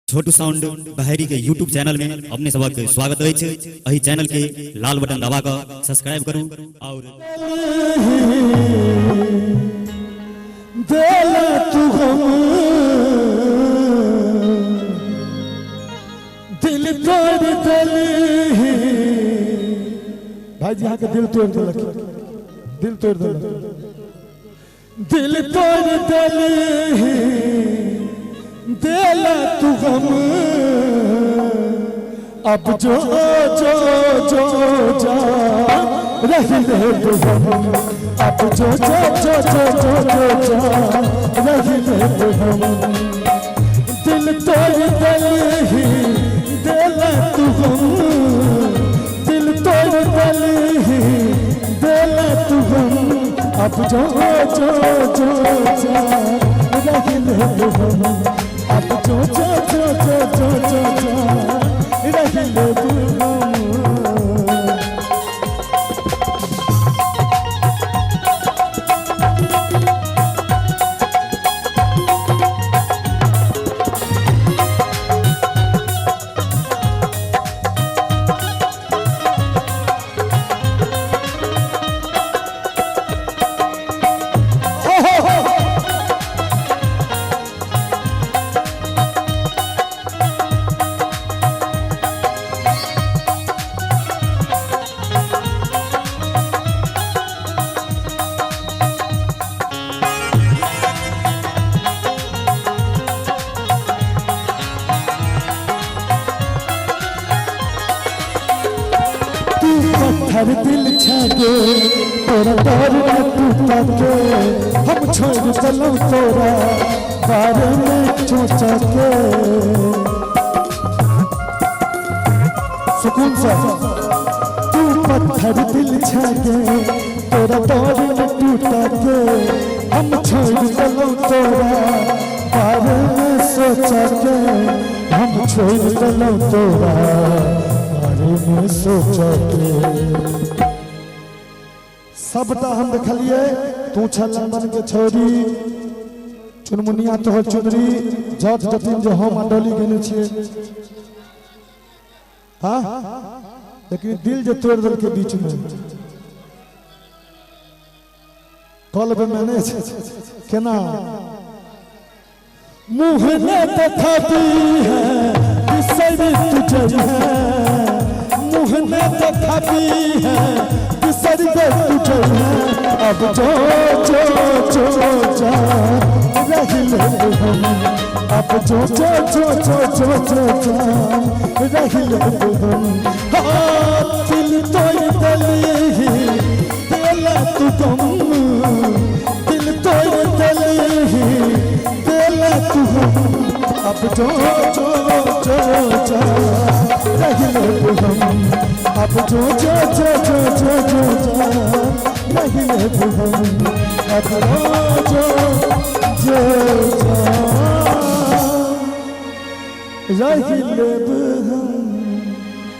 छोटू sound बहरी के YouTube channel में अपने सबक स्वागत है। अही चैनल के लाल बटन दबा कर सब्सक्राइब करूं और दिल तोड़ भाई जी, यहाँ के दिल तोड़ दो, दिल तोड़ दो, दिल तोड़ देला तू गम। अब जो जो जो जा रही ले तू गम। अब जो जो जो जो जो जो जा रही ले तू गम। दिल तोड़ देला तू गम। दिल तोड़ देला तू गम। अब जो जो जो जा रही ले तू गम। अब जो जो जो जो जो जो जो रही ले तू गम। हर दिल छागे तोरा दौर में टूटा के हम छोड़ चलो तोरा बारे में सोचा के। सुकून सा तू पत्थर दिल छागे तोरा दौर में टूटा के हम छोड़ चलो तोरा बारे में सोचा के। हम छोड़ चलो तोरा में सोचा के। सबटा हम देखलिए तू छलन बन के छोरी चुनमुनिया तोहर चुनरी जट जतिन जो हम मंडली गेने छिए। हाँ, लेकिन दिल जो तोड़ दल के बीच में कल पे मैंने केना मुँह ने तथापि है बिसरी तुझे है। मुँह ने तथापि है बिसर गए तुझे है। अब जो जो जो जा रही ले हम। अब जो जो जो जो जो जो जा रही ले हम। दिल तोड़ देला तू गम। दिल तोड़ देला तू गम। अब जो जो जो जा रही ले हम। अब जो जो जो जो जो जो जा रही ले हम। अब जो जो जा रही ले हम।